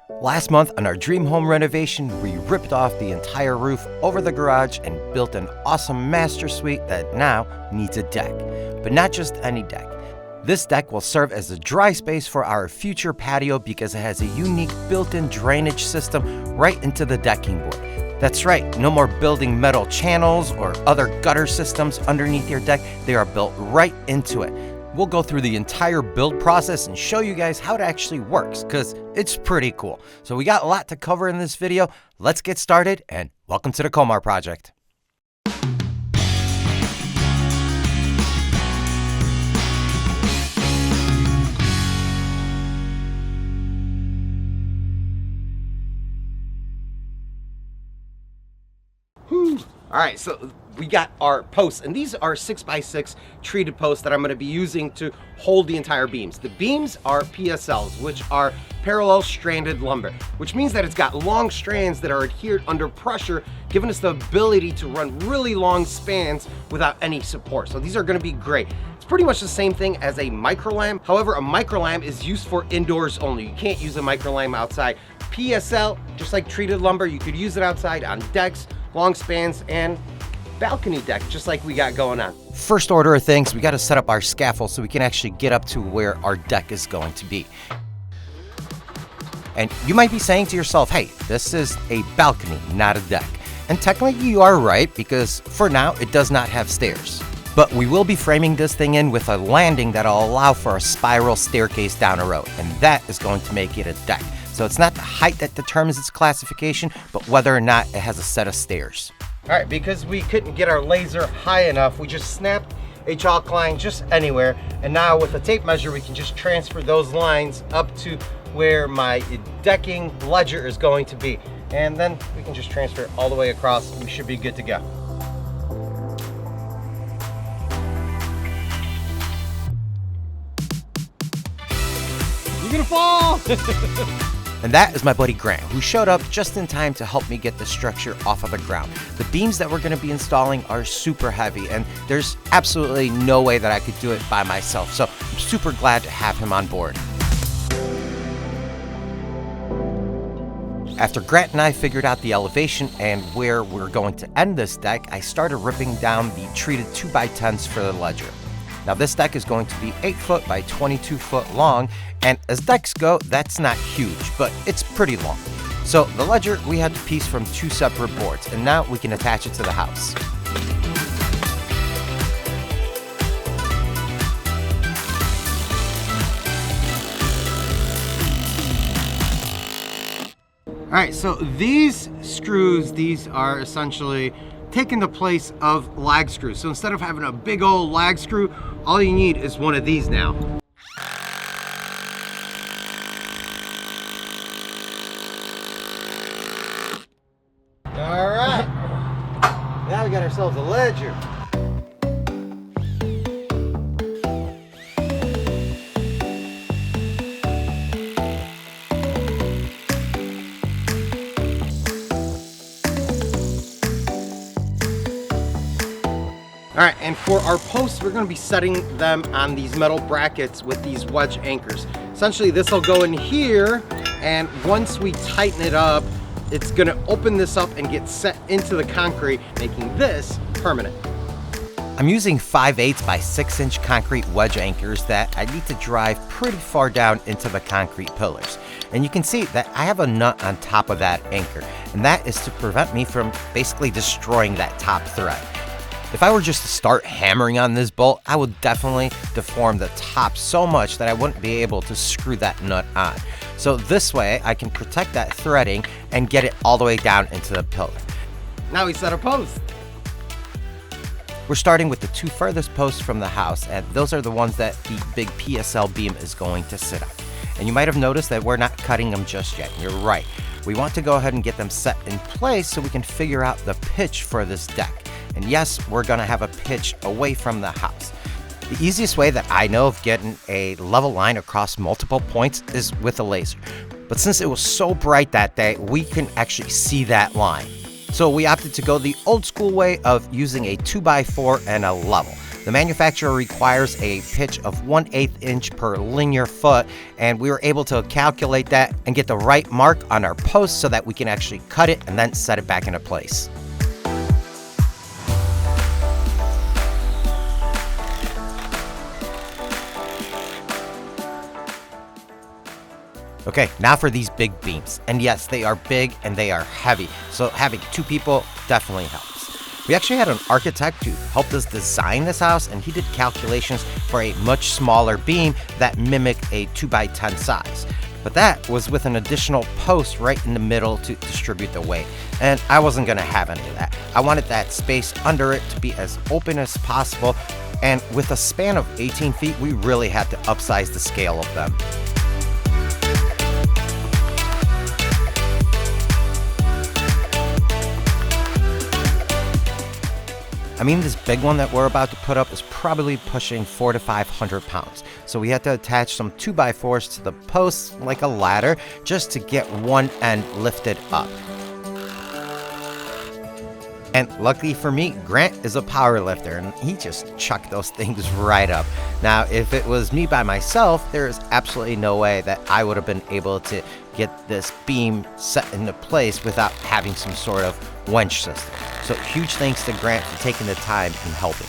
Last month on our dream home renovation, we ripped off the entire roof over the garage and built an awesome master suite that now needs a deck. But not just any deck. This deck will serve as a dry space for our future patio because it has a unique built-in drainage system right into the decking board. That's right, no more building metal channels or other gutter systems underneath your deck. They are built right into it. We'll go through the entire build process and show you guys how it actually works, because it's pretty cool. So we got a lot to cover in this video. Let's get started, and welcome to the Komar Project. All right, so we got our posts, and these are 6x6 treated posts that I'm going to be using to hold the entire beams. The beams are PSLs, which are parallel stranded lumber, which means that it's got long strands that are adhered under pressure, giving us the ability to run really long spans without any support. So these are going to be great. It's pretty much the same thing as a microlam. However, a microlam is used for indoors only. You can't use a microlam outside. PSL, just like treated lumber, you could use it outside on decks, long spans, and balcony deck, just like we got going on. First order of things, we got to set up our scaffold so we can actually get up to where our deck is going to be. And you might be saying to yourself, hey, this is a balcony, not a deck. And technically you are right, because for now it does not have stairs. But we will be framing this thing in with a landing that'll allow for a spiral staircase down a road, and that is going to make it a deck. So it's not the height that determines its classification, but whether or not it has a set of stairs. All right, because we couldn't get our laser high enough, we just snapped a chalk line just anywhere. And now with a tape measure, we can just transfer those lines up to where my decking ledger is going to be. And then we can just transfer it all the way across. We should be good to go. You're gonna fall! And that is my buddy Grant, who showed up just in time to help me get the structure off of the ground. The beams that we're going to be installing are super heavy, and there's absolutely no way that I could do it by myself. So I'm super glad to have him on board. After Grant and I figured out the elevation and where we're going to end this deck, I started ripping down the treated 2x10s for the ledger. Now this deck is going to be 8 foot by 22 foot long, and as decks go, that's not huge, but it's pretty long. So the ledger we had to piece from 2 separate boards, and now we can attach it to the house. All right, so these screws, these are essentially taking the place of lag screws. So instead of having a big old lag screw, all you need is one of these now. All right, now we got ourselves a ledger. All right, and for our posts, we're gonna be setting them on these metal brackets with these wedge anchors. Essentially, this will go in here, and once we tighten it up, it's gonna open this up and get set into the concrete, making this permanent. I'm using 5/8 by 6-inch concrete wedge anchors that I need to drive pretty far down into the concrete pillars. And you can see that I have a nut on top of that anchor, and that is to prevent me from basically destroying that top thread. If I were just to start hammering on this bolt, I would definitely deform the top so much that I wouldn't be able to screw that nut on. So this way I can protect that threading and get it all the way down into the pillar. Now we set our post. We're starting with the 2 furthest posts from the house, and those are the ones that the big PSL beam is going to sit on. And you might have noticed that we're not cutting them just yet. You're right. We want to go ahead and get them set in place so we can figure out the pitch for this deck. And yes, we're gonna have a pitch away from the house. The easiest way that I know of getting a level line across multiple points is with a laser. But since it was so bright that day, we can actually see that line. So we opted to go the old school way of using a 2x4 and a level. The manufacturer requires a pitch of 1/8 inch per linear foot, and we were able to calculate that and get the right mark on our post so that we can actually cut it and then set it back into place. Okay, now for these big beams. And yes, they are big and they are heavy, so having 2 people definitely helps. We actually had an architect who helped us design this house, and he did calculations for a much smaller beam that mimicked a 2x10 size. But that was with an additional post right in the middle to distribute the weight. And I wasn't gonna have any of that. I wanted that space under it to be as open as possible. And with a span of 18 feet, we really had to upsize the scale of them. I mean, this big one that we're about to put up is probably pushing 400 to 500 pounds. So we had to attach some 2x4s to the posts like a ladder just to get one end lifted up. And luckily for me, Grant is a power lifter and he just chucked those things right up. Now, if it was me by myself, there is absolutely no way that I would have been able to get this beam set into place without having some sort of winch system. So huge thanks to Grant for taking the time and helping.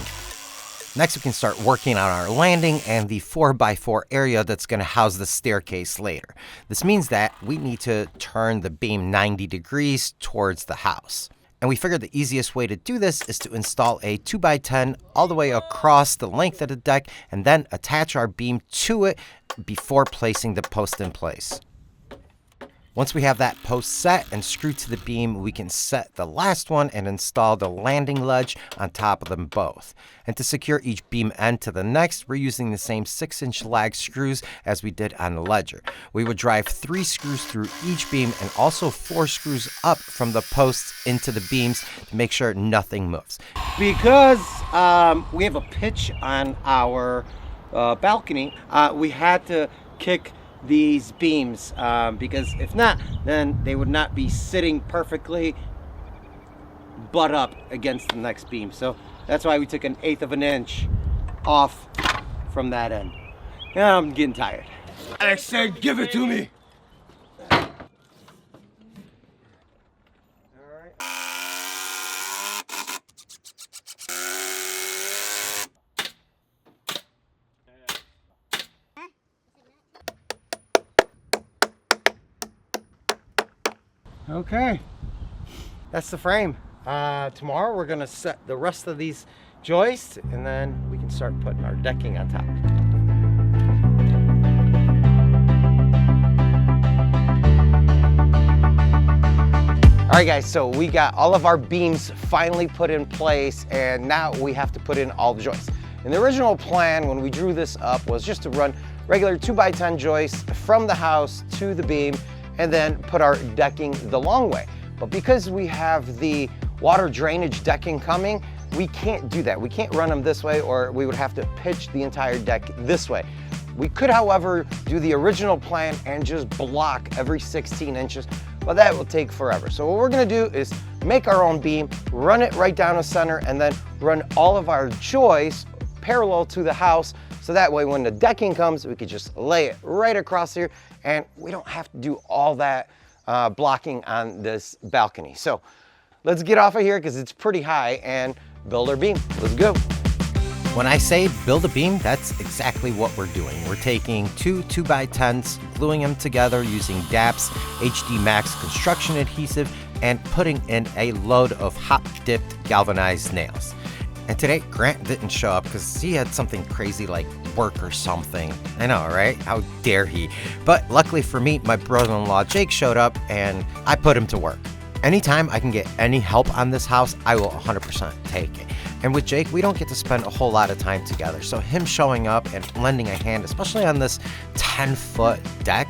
Next, we can start working on our landing and the 4x4 area that's going to house the staircase later. This means that we need to turn the beam 90 degrees towards the house. And we figured the easiest way to do this is to install a 2x10 all the way across the length of the deck and then attach our beam to it before placing the post in place. Once we have that post set and screwed to the beam, we can set the last one and install the landing ledge on top of them both. And to secure each beam end to the next, we're using the same 6-inch lag screws as we did on the ledger. We would drive 3 screws through each beam and also 4 screws up from the posts into the beams to make sure nothing moves. Because we have a pitch on our balcony, we had to kick these beams because if not, then they would not be sitting perfectly butt up against the next beam. So that's why we took 1/8 of an inch off from that end. Now I'm getting tired. I said, give it to me. Okay, that's the frame. Tomorrow we're gonna set the rest of these joists and then we can start putting our decking on top. All right guys, so we got all of our beams finally put in place and now we have to put in all the joists. And the original plan when we drew this up was just to run regular 2x10 joists from the house to the beam and then put our decking the long way. But because we have the water drainage decking coming, we can't do that. We can't run them this way or we would have to pitch the entire deck this way. We could, however, do the original plan and just block every 16 inches, but that will take forever. So what we're gonna do is make our own beam, run it right down the center, and then run all of our joists parallel to the house, so that way when the decking comes, we could just lay it right across here and we don't have to do all that blocking on this balcony. So let's get off of here because it's pretty high and build our beam. Let's go. When I say build a beam, that's exactly what we're doing. We're taking 2 2x10s, gluing them together using DAP's HD Max construction adhesive and putting in a load of hot-dipped galvanized nails. And today, Grant didn't show up because he had something crazy like work or something. I know, right? How dare he? But luckily for me, my brother-in-law Jake showed up and I put him to work. Anytime I can get any help on this house, I will 100% take it. And with Jake, we don't get to spend a whole lot of time together. So him showing up and lending a hand, especially on this 10-foot deck,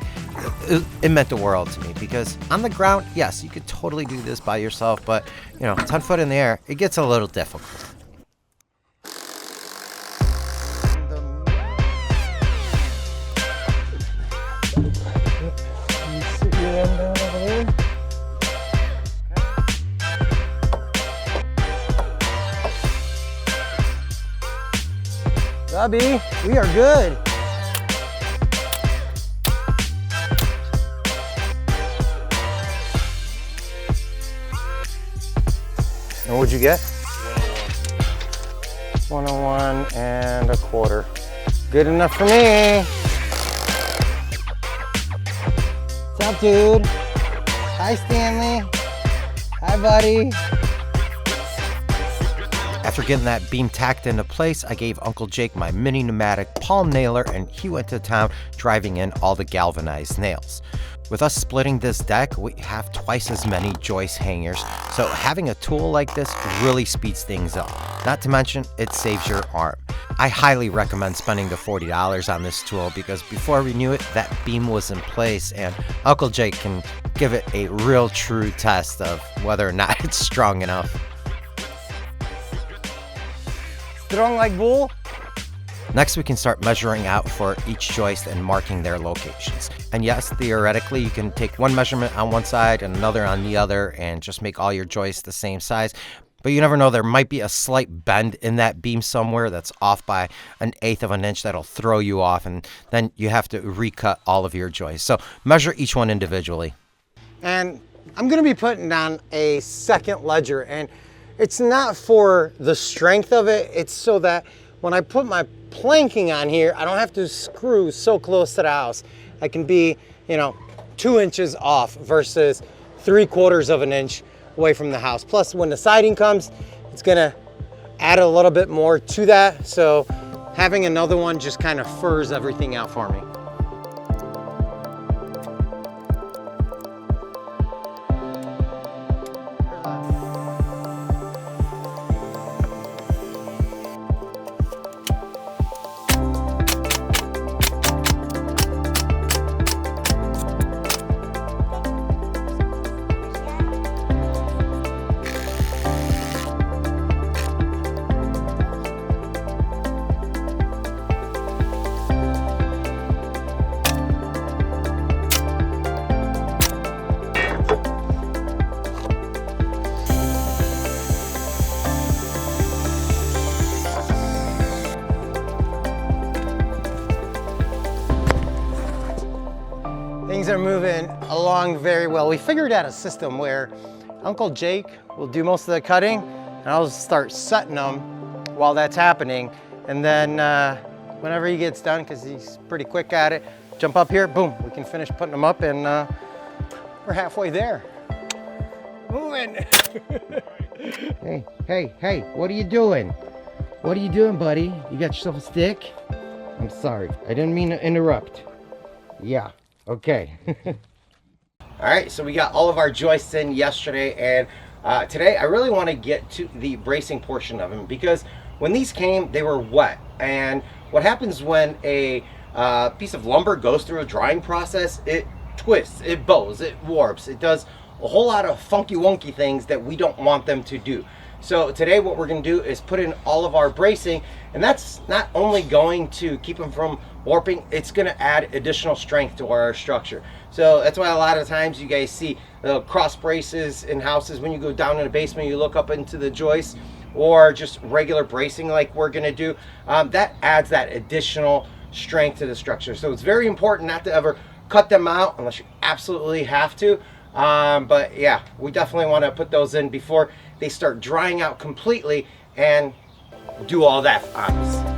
it meant the world to me because on the ground, yes, you could totally do this by yourself, but 10 foot in the air, it gets a little difficult. Bubby, we are good. And what'd you get? 101 and a quarter. Good enough for me. What's up, dude? Hi, Stanley. Hi, buddy. After getting that beam tacked into place, I gave Uncle Jake my mini pneumatic palm nailer and he went to town driving in all the galvanized nails. With us splitting this deck, we have twice as many joist hangers, so having a tool like this really speeds things up. Not to mention, it saves your arm. I highly recommend spending the $40 on this tool because before we knew it, that beam was in place and Uncle Jake can give it a real true test of whether or not it's strong enough. Strong like bull? Next, we can start measuring out for each joist and marking their locations. And yes, theoretically, you can take one measurement on one side and another on the other and just make all your joists the same size. But you never know, there might be a slight bend in that beam somewhere that's off by 1/8 of an inch that'll throw you off, and then you have to recut all of your joists. So measure each one individually. And I'm gonna be putting down a second ledger, and it's not for the strength of it, it's so that when I put my planking on here, I don't have to screw so close to the house. I can be, 2 inches off versus 3/4 of an inch away from the house. Plus, when the siding comes, it's gonna add a little bit more to that. So having another one just kind of furs everything out for me. Things are moving along very well. We figured out a system where Uncle Jake will do most of the cutting and I'll start setting them while that's happening. And then whenever he gets done, because he's pretty quick at it, jump up here, boom, we can finish putting them up and we're halfway there. Moving. Hey, what are you doing? What are you doing, buddy? You got yourself a stick? I'm sorry, I didn't mean to interrupt. Yeah. Okay. All right, so we got all of our joists in yesterday, and today I really want to get to the bracing portion of them because when these came, they were wet. And what happens when a piece of lumber goes through a drying process, it twists, it bows, it warps, it does a whole lot of funky wonky things that we don't want them to do. So today what we're going to do is put in all of our bracing, and that's not only going to keep them from warping, it's going to add additional strength to our structure. So that's why a lot of times you guys see the cross braces in houses. When you go down in the basement, you look up into the joist, or just regular bracing like we're going to do. That adds that additional strength to the structure. So it's very important not to ever cut them out unless you absolutely have to. But yeah, we definitely want to put those in before they start drying out completely and do all that on us.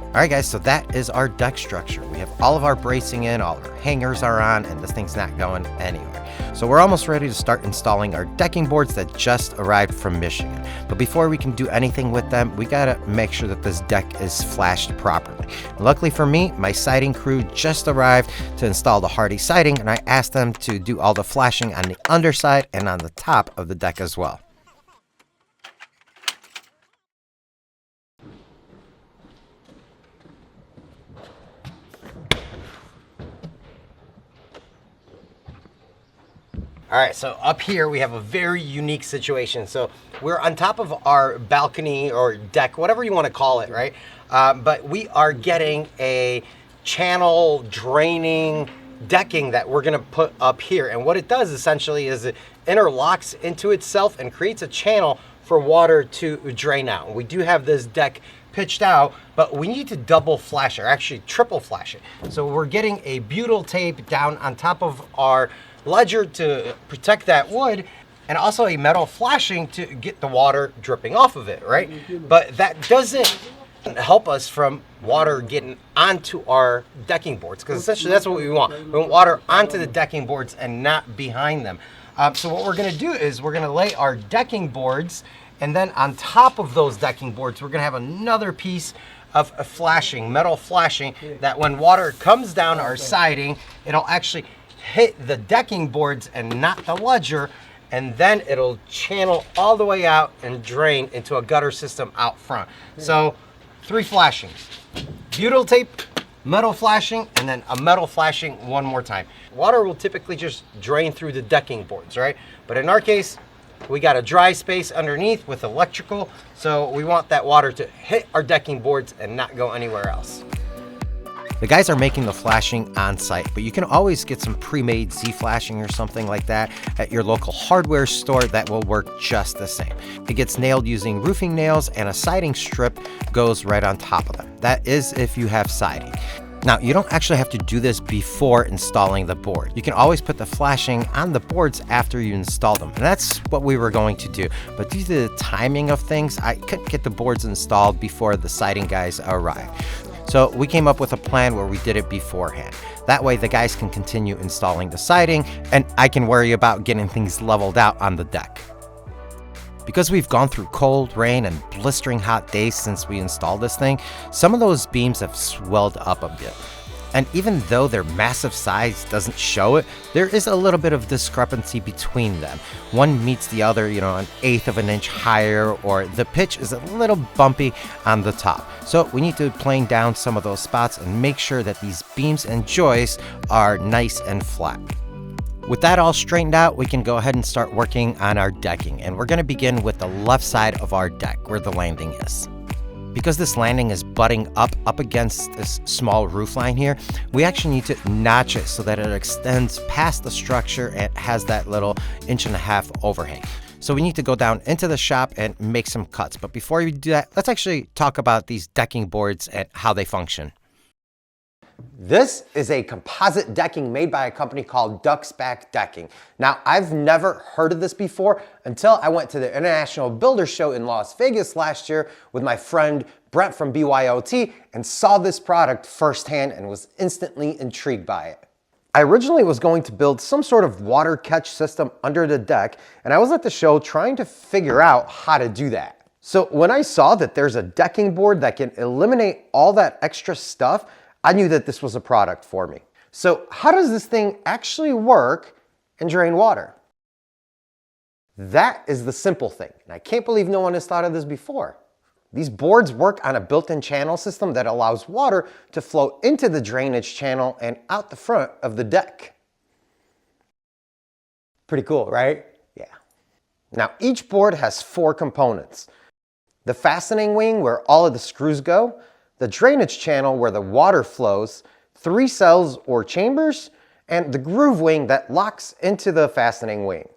All right, guys, so that is our deck structure. We have all of our bracing in, all of our hangers are on, and this thing's not going anywhere. So we're almost ready to start installing our decking boards that just arrived from Michigan. But before we can do anything with them, we gotta make sure that this deck is flashed properly. Luckily for me, my siding crew just arrived to install the hardy siding, and I asked them to do all the flashing on the underside and on the top of the deck as well. All right, so up here we have a very unique situation. So we're on top of our balcony or deck, whatever you want to call it, right? But we are getting a channel draining decking that we're gonna put up here. And what it does essentially is it interlocks into itself and creates a channel for water to drain out. We do have this deck pitched out, but we need to double flash it, or actually triple flash it. So we're getting a butyl tape down on top of our ledger to protect that wood, and also a metal flashing to get the water dripping off of it, right? But that doesn't help us from water getting onto our decking boards, because essentially that's what we want. We want water onto the decking boards and not behind them. So what we're gonna do is we're gonna lay our decking boards, and then on top of those decking boards, we're gonna have another piece of a flashing, metal flashing, that when water comes down our siding, it'll actually hit the decking boards and not the ledger, and then it'll channel all the way out and drain into a gutter system out front. So 3 flashings: butyl tape, metal flashing, and then a metal flashing one more time. Water will typically just drain through the decking boards, right? But in our case, we got a dry space underneath with electrical, so we want that water to hit our decking boards and not go anywhere else. The guys are making the flashing on site, but you can always get some pre-made Z-flashing or something like that at your local hardware store that will work just the same. It gets nailed using roofing nails, and a siding strip goes right on top of them. That is if you have siding. Now, you don't actually have to do this before installing the board. You can always put the flashing on the boards after you install them, and that's what we were going to do. But due to the timing of things, I couldn't get the boards installed before the siding guys arrived. So we came up with a plan where we did it beforehand. That way the guys can continue installing the siding, and I can worry about getting things leveled out on the deck. Because we've gone through cold, rain, and blistering hot days since we installed this thing, some of those beams have swelled up a bit. And even though their massive size doesn't show it, there is a little bit of discrepancy between them. One meets the other, an 1/8 of an inch higher, or the pitch is a little bumpy on the top. So we need to plane down some of those spots and make sure that these beams and joists are nice and flat. With that all straightened out, we can go ahead and start working on our decking. And we're gonna begin with the left side of our deck where the landing is. Because this landing is butting up against this small roof line here, we actually need to notch it so that it extends past the structure and has that little 1.5 inch overhang. So we need to go down into the shop and make some cuts. But before we do that, let's actually talk about these decking boards and how they function. This is a composite decking made by a company called Back Decking. Now, I've never heard of this before until I went to the International Builder Show in Las Vegas last year with my friend Brent from BYOT and saw this product firsthand and was instantly intrigued by it. I originally was going to build some sort of water catch system under the deck, and I was at the show trying to figure out how to do that. So when I saw that there's a decking board that can eliminate all that extra stuff, I knew that this was a product for me. So how does this thing actually work and drain water? That is the simple thing, and I can't believe no one has thought of this before. These boards work on a built-in channel system that allows water to flow into the drainage channel and out the front of the deck. Pretty cool, right? Yeah. Now, each board has 4 components. The fastening wing, where all of the screws go, the drainage channel where the water flows, 3 cells or chambers, and the groove wing that locks into the fastening wing.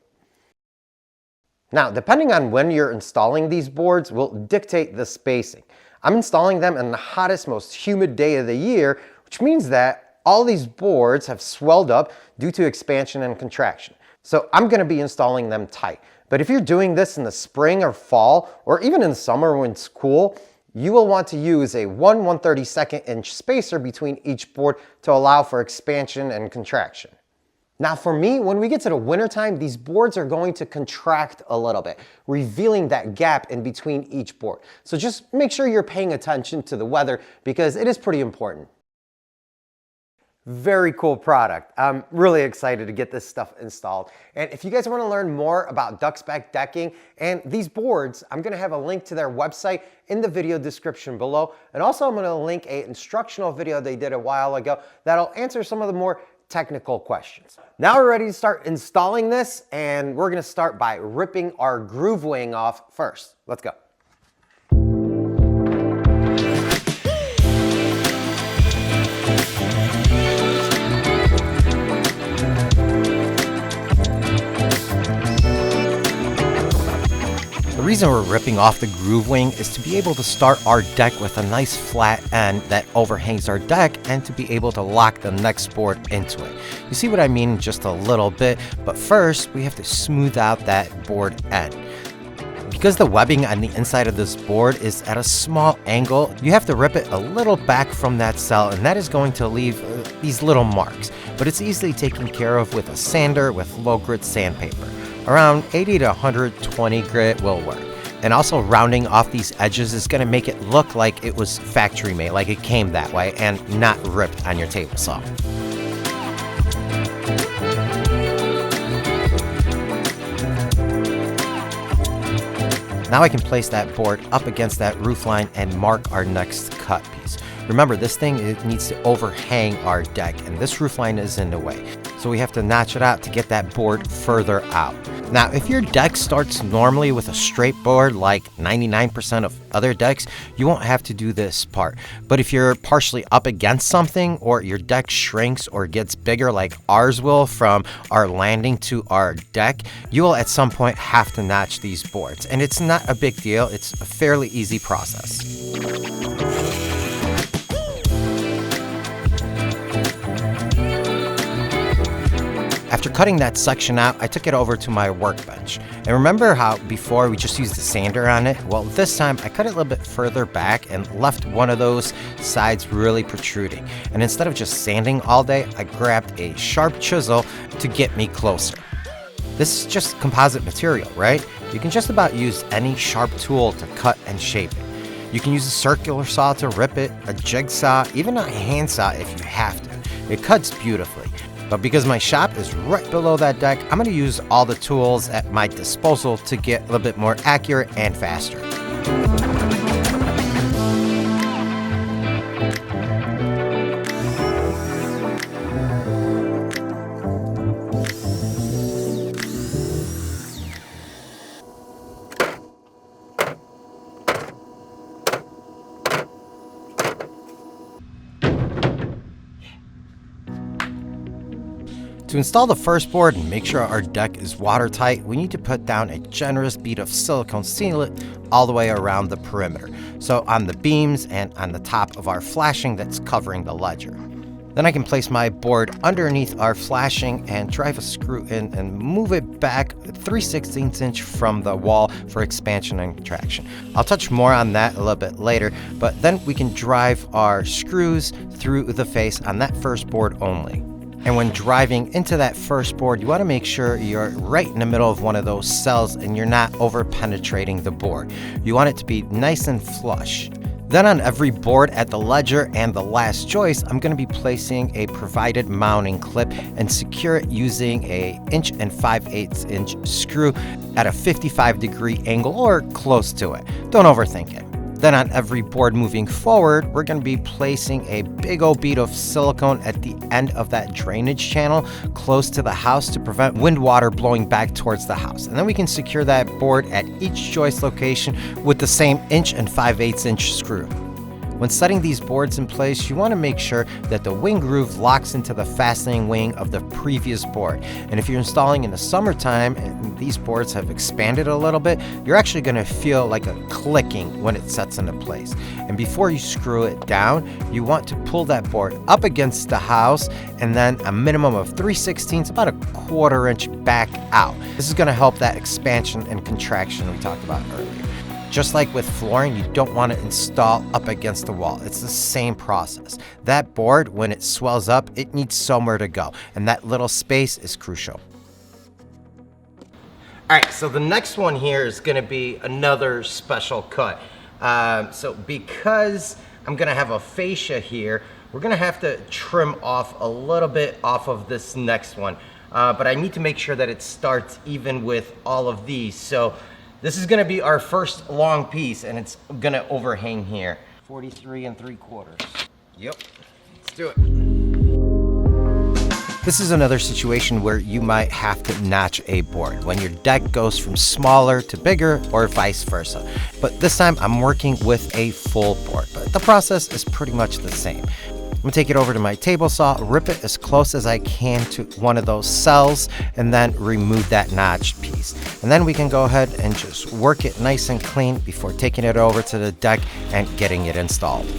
Now, depending on when you're installing these boards will dictate the spacing. I'm installing them in the hottest, most humid day of the year, which means that all these boards have swelled up due to expansion and contraction. So I'm gonna be installing them tight. But if you're doing this in the spring or fall, or even in the summer when it's cool, you will want to use a 1/132 inch spacer between each board to allow for expansion and contraction. Now for me, when we get to the wintertime, these boards are going to contract a little bit, revealing that gap in between each board. So just make sure you're paying attention to the weather because it is pretty important. Very cool product. I'm really excited to get this stuff installed. And if you guys want to learn more about Back Decking and these boards, I'm going to have a link to their website in the video description below. And also I'm going to link an instructional video they did a while ago that'll answer some of the more technical questions. Now we're ready to start installing this, and we're going to start by ripping our groove wing off first. Let's go. The reason we're ripping off the groove wing is to be able to start our deck with a nice flat end that overhangs our deck and to be able to lock the next board into it. You see what I mean? Just a little bit, but first we have to smooth out that board end. Because the webbing on the inside of this board is at a small angle, you have to rip it a little back from that cell, and that is going to leave these little marks. But it's easily taken care of with a sander with low grit sandpaper. Around 80 to 120 grit will work. And also rounding off these edges is going to make it look like it was factory made, like it came that way and not ripped on your table saw. Now I can place that board up against that roof line and mark our next cut piece. Remember, this thing, it needs to overhang our deck, and this roof line is in the way. So we have to notch it out to get that board further out. Now, if your deck starts normally with a straight board like 99% of other decks, you won't have to do this part. But if you're partially up against something, or your deck shrinks or gets bigger like ours will from our landing to our deck, you will at some point have to notch these boards. And it's not a big deal, it's a fairly easy process. After cutting that section out, I took it over to my workbench. And remember how before we just used the sander on it? Well, this time I cut it a little bit further back and left one of those sides really protruding. And instead of just sanding all day, I grabbed a sharp chisel to get me closer. This is just composite material, right? You can just about use any sharp tool to cut and shape it. You can use a circular saw to rip it, a jigsaw, even a handsaw if you have to. It cuts beautifully. But because my shop is right below that deck, I'm going to use all the tools at my disposal to get a little bit more accurate and faster. To install the first board and make sure our deck is watertight, we need to put down a generous bead of silicone sealant all the way around the perimeter. So on the beams and on the top of our flashing that's covering the ledger. Then I can place my board underneath our flashing and drive a screw in and move it back 3/16 inch from the wall for expansion and contraction. I'll touch more on that a little bit later, but then we can drive our screws through the face on that first board only. And when driving into that first board, you want to make sure you're right in the middle of one of those cells and you're not over penetrating the board. You want it to be nice and flush. Then on every board at the ledger and the last joist, I'm going to be placing a provided mounting clip and secure it using a 1 5/8 inch screw at a 55-degree angle or close to it. Don't overthink it. Then on every board moving forward, we're going to be placing a big old bead of silicone at the end of that drainage channel close to the house to prevent wind water blowing back towards the house. And then we can secure that board at each joist location with the same 1 5/8 inch screw. When setting these boards in place, you want to make sure that the wing groove locks into the fastening wing of the previous board. And if you're installing in the summertime and these boards have expanded a little bit, you're actually going to feel like a clicking when it sets into place. And before you screw it down, you want to pull that board up against the house and then a minimum of 3/16, about a 1/4 inch back out. This is going to help that expansion and contraction we talked about earlier. Just like with flooring, you don't want to install up against the wall. It's the same process. That board, when it swells up, it needs somewhere to go, and that little space is crucial. All right, so the next one here is going to be another special cut. So because I'm going to have a fascia here, we're going to have to trim off a little bit off of this next one. But I need to make sure that it starts even with all of these. So this is gonna be our first long piece, and it's gonna overhang here. 43 3/4. Yep, let's do it. This is another situation where you might have to notch a board when your deck goes from smaller to bigger or vice versa. But this time I'm working with a full board, but the process is pretty much the same. I'm gonna take it over to my table saw, rip it as close as I can to one of those cells, and then remove that notched piece. And then we can go ahead and just work it nice and clean before taking it over to the deck and getting it installed.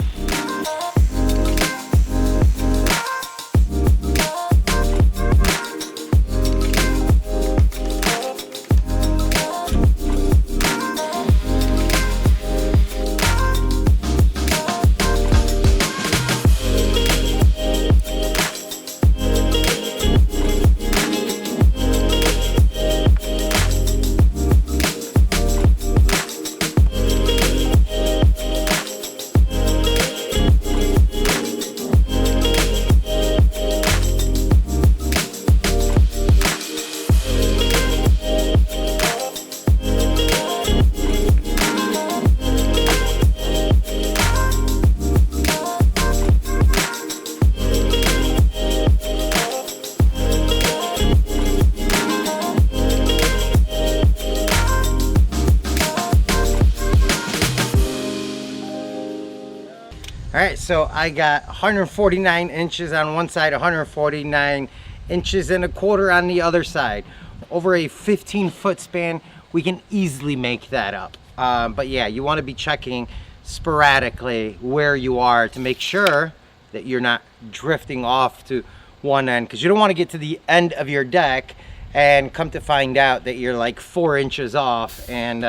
All right, so I got 149 inches on one side, 149 inches and a quarter on the other side. Over a 15-foot span, we can easily make that up. But yeah, you want to be checking sporadically where you are to make sure that you're not drifting off to one end, because you don't want to get to the end of your deck and come to find out that you're like 4 inches off, and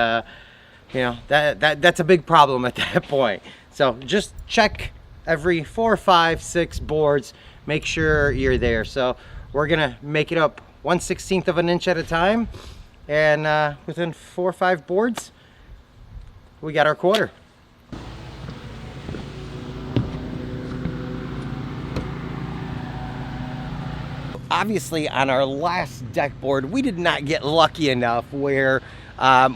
you know, that's a big problem at that point. So just check every 4, 5, 6 boards, make sure you're there. So we're gonna make it up 1/16 of an inch at a time, and within 4 or 5 boards, we got our quarter. Obviously, on our last deck board, we did not get lucky enough where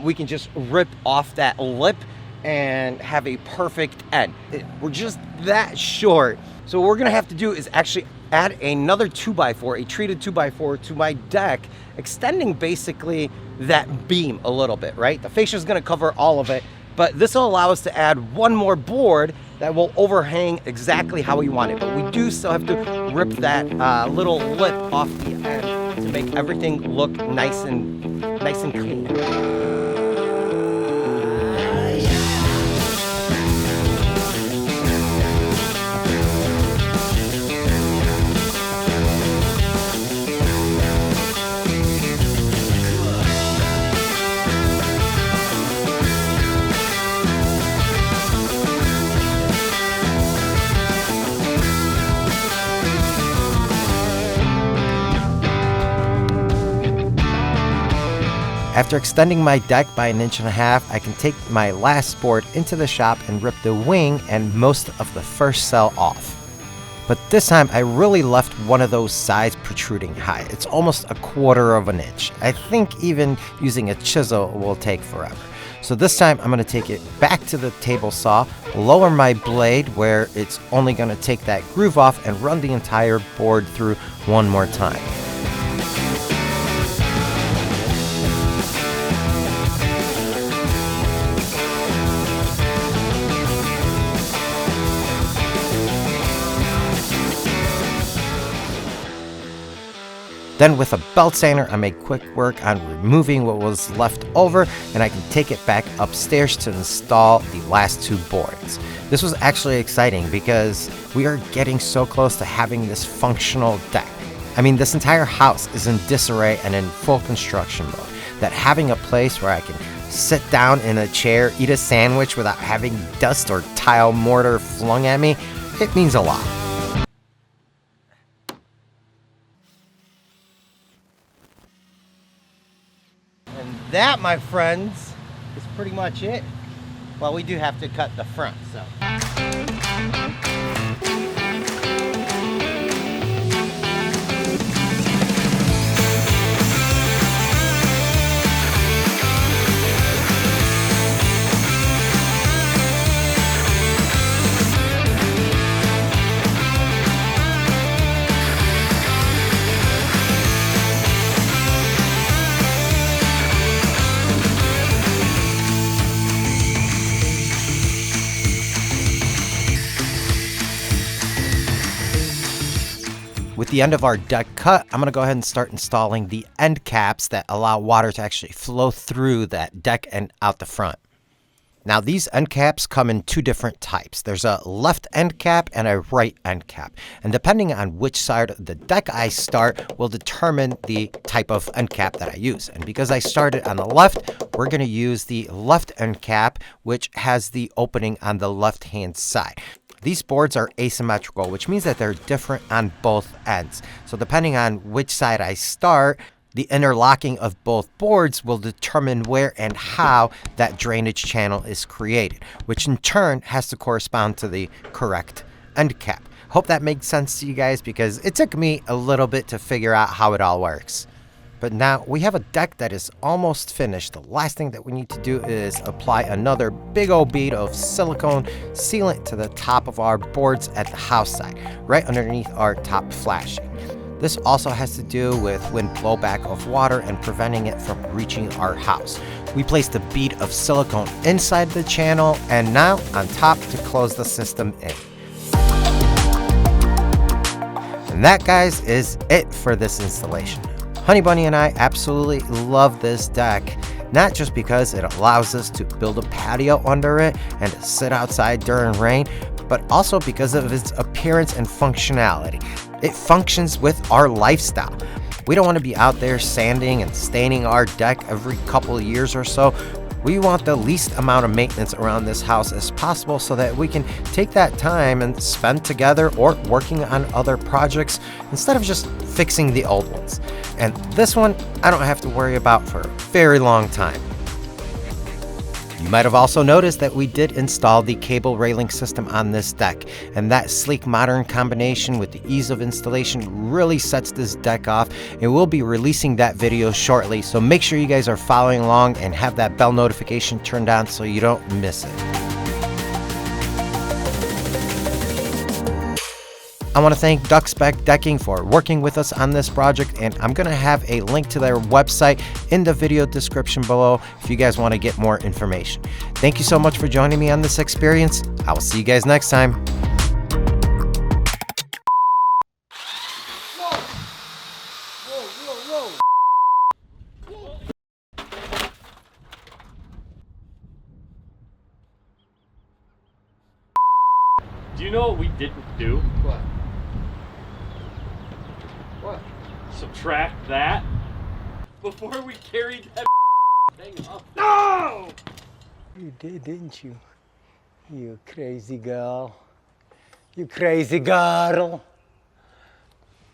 we can just rip off that lip and have a perfect end. We're just that short. So what we're gonna have to do is actually add another 2x4, a treated 2x4 to my deck, extending basically that beam a little bit, right? The fascia is gonna cover all of it, but this will allow us to add one more board that will overhang exactly how we want it. But we do still have to rip that little lip off the end to make everything look nice and clean. After extending my deck by 1.5 inches, I can take my last board into the shop and rip the wing and most of the first cell off. But this time I really left one of those sides protruding high. It's almost 1/4 inch. I think even using a chisel will take forever. So this time I'm going to take it back to the table saw, lower my blade where it's only going to take that groove off, and run the entire board through one more time. Then with a belt sander, I made quick work on removing what was left over, and I can take it back upstairs to install the last 2 boards. This was actually exciting because we are getting so close to having this functional deck. I mean, this entire house is in disarray and in full construction mode, that having a place where I can sit down in a chair, eat a sandwich without having dust or tile mortar flung at me, it means a lot. That, my friends, is pretty much it. Well, we do have to cut the front, so. With the end of our deck cut, I'm gonna go ahead and start installing the end caps that allow water to actually flow through that deck and out the front. Now these end caps come in two different types. There's a left end cap and a right end cap. And depending on which side of the deck I start will determine the type of end cap that I use. And because I started on the left, we're going to use the left end cap, which has the opening on the left hand side. These boards are asymmetrical, which means that they're different on both ends. So depending on which side I start, the interlocking of both boards will determine where and how that drainage channel is created, which in turn has to correspond to the correct end cap. Hope that makes sense to you guys because it took me a little bit to figure out how it all works. But now we have a deck that is almost finished. The last thing that we need to do is apply another big old bead of silicone sealant to the top of our boards at the house side, right underneath our top flashing. This also has to do with wind blowback of water and preventing it from reaching our house. We placed a bead of silicone inside the channel and now on top to close the system in. And that, guys, is it for this installation. Honey Bunny and I absolutely love this deck. Not just because it allows us to build a patio under it and sit outside during rain, but also because of its appearance and functionality. It functions with our lifestyle. We don't want to be out there sanding and staining our deck every couple of years or so. We want the least amount of maintenance around this house as possible so that we can take that time and spend together or working on other projects instead of just fixing the old ones. And this one, I don't have to worry about for a very long time. You might have also noticed that we did install the cable railing system on this deck, and that sleek modern combination with the ease of installation really sets this deck off, and we'll be releasing that video shortly, so make sure you guys are following along and have that bell notification turned on so you don't miss it. I want to thank DuckSpec Decking for working with us on this project, and I'm going to have a link to their website in the video description below if you guys want to get more information. Thank you so much for joining me on this experience. I will see you guys next time. Do you know what we didn't do? What? What? Subtract that before we carried that thing up. No! You did, didn't you? You crazy girl. You crazy girl.